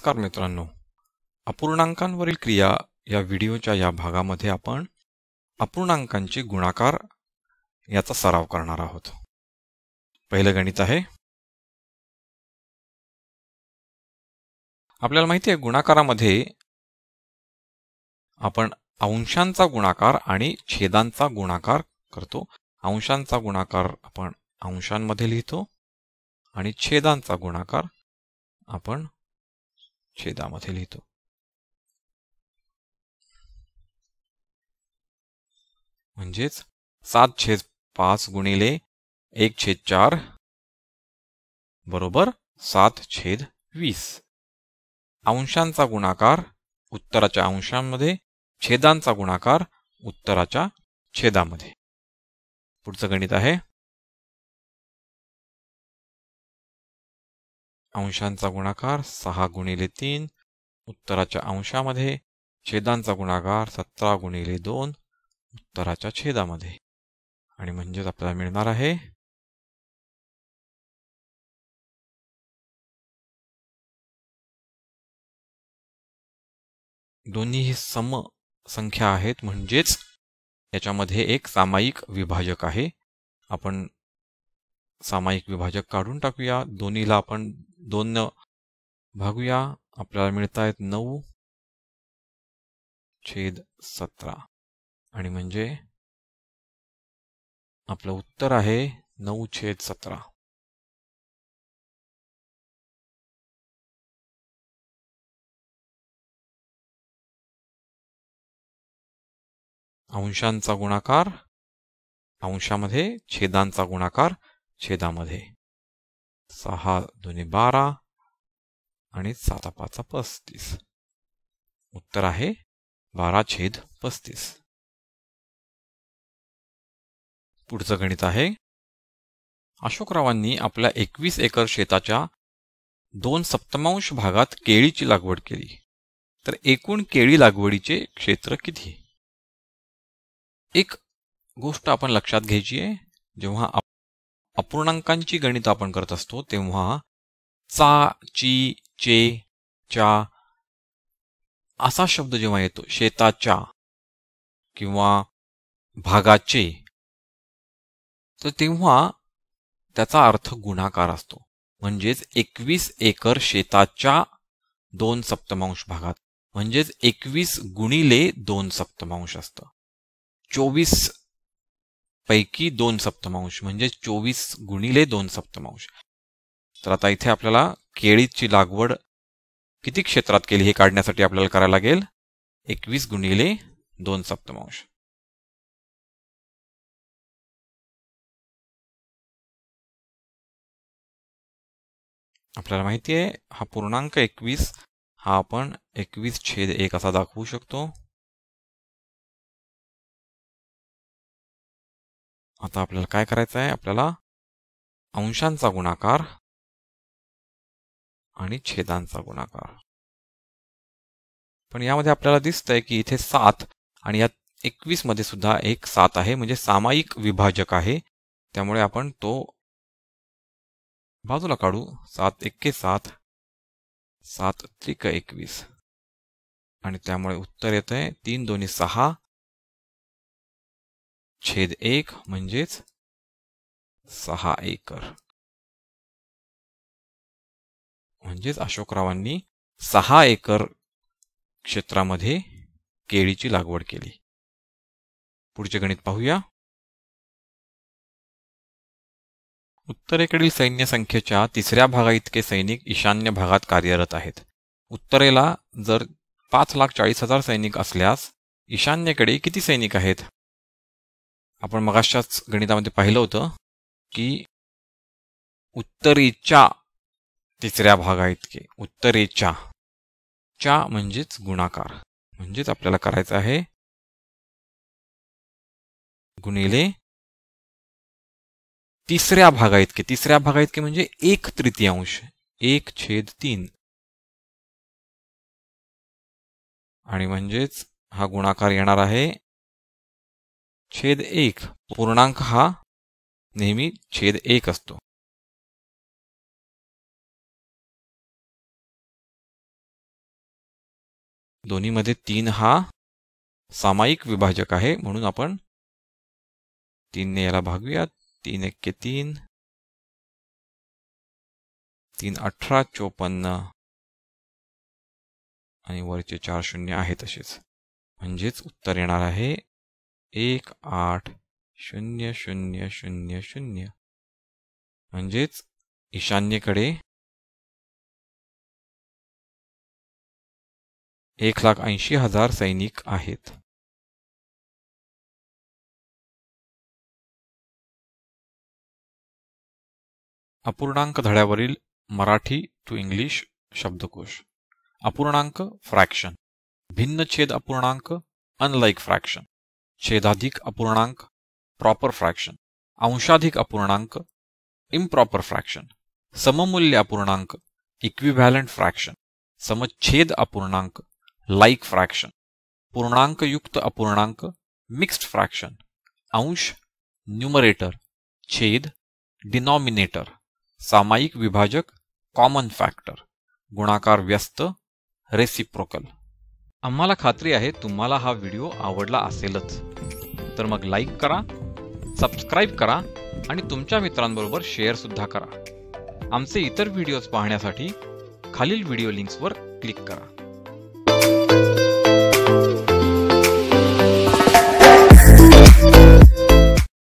नमस्कार मित्रांनो, अपूर्णांकांवरील क्रिया या व्हिडिओच्या या भागामध्ये आपण अपूर्णांकांचे गुणाकार याचा सराव करणार आहोत। पहिलं गणित आहे। आपल्याला माहिती आहे गुणाकारामध्ये आपण अंशांचा गुणाकार आणि छेदांचा गुणाकार करतो। अंशांचा गुणाकार आपण अंशांमध्ये लिहितो आणि छेदांचा गुणाकार आपण छेदामध्ये लिहितो। म्हणजेच 7/5 गुणिले 1/4 बरोबर 7/20। अंशांचा गुणाकार उत्तराच्या अंशांमध्ये, छेदांचा गुणाकार उत्तराच्या छेदामध्ये। पुढचं गणित आहे। अंशांचा गुणाकार 6 गुणिले 3 उत्तराच्या अंशामध्ये, छेदांचा गुणाकार 17 गुणिले 2 उत्तराच्या छेदामध्ये। आणि म्हणजेच आपल्याला मिळणार आहे दोन्ही ही सम संख्या आहेत, म्हणजेच याच्यामध्ये एक सामायिक विभाजक आहे। आपण सामायिक विभाजक काढून टाकूया। दोन्हीला आपण 2 ने भागूया। आपल्याला मिळतात 9/17 आणि म्हणजे आपलं उत्तर आहे 9/17। अंशांचा गुणाकार अंशामध्ये, छेदांचा गुणाकार छेदामध्ये। 6 दुनी 12 आणि 7/5 35। उत्तर आहे 12/35। पुढचं गणित आहे। अशोकरावांनी आपल्या 21 एकर शेताच्या 2/7 भागात केळीची लागवड केली, तर एकूण केळी लागवडीचे क्षेत्र किती? एक गोष्ट आपण लक्षात घ्यायची आहे, जेव्हा अपूर्णांकांची गणित आपण करत असतो तेव्हा चा, ची, चे, च्या असा शब्द जेव्हा येतो, शेताच्या किंवा भागाचे, तर तेव्हा त्याचा अर्थ गुणाकार असतो। म्हणजेच 21 एकर शेताच्या 2/7 भागात, म्हणजेच 21 गुणिले 2/7 असतं। 24 पैकी 2/7 म्हणजे 24 गुणिले 2/7। तर आता इथे आपल्याला केळीची लागवड किती क्षेत्रात केली हे काढण्यासाठी आपल्याला करायला लागेल 21 गुणिले 2/7। आपल्याला माहिती आहे हा पूर्णांक 21 हा आपण 21/1 असा दाखवू शकतो। आता आपल्याला काय करायचं आहे, आपल्याला अंशांचा गुणाकार आणि छेदांचा गुणाकार। पण यामध्ये आपल्याला दिसतंय की इथे 7 आणि या 21 मध्ये सुद्धा एक 7 आहे, म्हणजे सामायिक विभाजक आहे। त्यामुळे आपण तो बाजूला काढू। 7×1 = 7, 7×3 = 21 आणि त्यामुळे उत्तर येतंय 3 2 6/1 म्हणजेच 6 एकर। म्हणजेच अशोकरावांनी 6 एकर क्षेत्रामध्ये केळीची लागवड केली। पुढचे गणित पाहूया। उत्तरेकडील सैन्य संख्येच्या 3ऱ्या भागाइतके सैनिक ईशान्य भागात कार्यरत आहेत। उत्तरेला जर 5,40,000 सैनिक असल्यास ईशान्येकडे किती सैनिक आहेत? आपण मगाच्याच गणितामध्ये पाहिलं होतं की उत्तरेच्या 3ऱ्या भागाइतके, उत्तरेच्या च्या म्हणजेच गुणाकार, म्हणजेच आपल्याला करायचं आहे गुणिले 3ऱ्या भागाइतके। 3ऱ्या भागाइतके म्हणजे 1/3, 1/3 आणि म्हणजेच हा गुणाकार येणार आहे /1। पूर्णांक हा नेहमी /1 असतो। दोन्हीमध्ये 3 हा सामायिक विभाजक आहे, म्हणून आपण 3 ने याला भागूया. 3 एक्के 3, 3 18 54 आणि वरचे 4 शून्य आहे तसेच. म्हणजेच उत्तर येणार आहे 180000. म्हणजेच ईशान्येकडे 1,80,000 सैनिक आहेत. अपूर्णांक धड्यावरील मराठी टू इंग्लिश शब्दकोश. अपूर्णांक फ्रॅक्शन, भिन्नछेद अपूर्णांक अनलाइक फ्रॅक्शन, छेदाधिक अपूर्णांक प्रॉपर फ्रॅक्शन, अंशाधिक अपूर्णांक इम्प्रॉपर फ्रॅक्शन, सममूल्य अपूर्णांक इक्विव्हॅलंट फ्रॅक्शन, समच्छेद अपूर्णांक लाइक फ्रॅक्शन, पूर्णांकयुक्त अपूर्णांक मिक्स्ड फ्रॅक्शन, अंश न्यूमरेटर, छेद डिनॉमिनेटर, सामायिक विभाजक कॉमन फॅक्टर, गुणाकार व्यस्त रेसिप्रोकल. आम्हाला खात्री आहे तुम्हाला हा व्हिडिओ आवडला असेलच. तर मग लाईक करा, सबस्क्राईब करा आणि तुमच्या मित्रांबरोबर शेअर सुद्धा करा. आमचे इतर व्हिडिओज पाहण्यासाठी खालील व्हिडिओ लिंक्सवर क्लिक करा.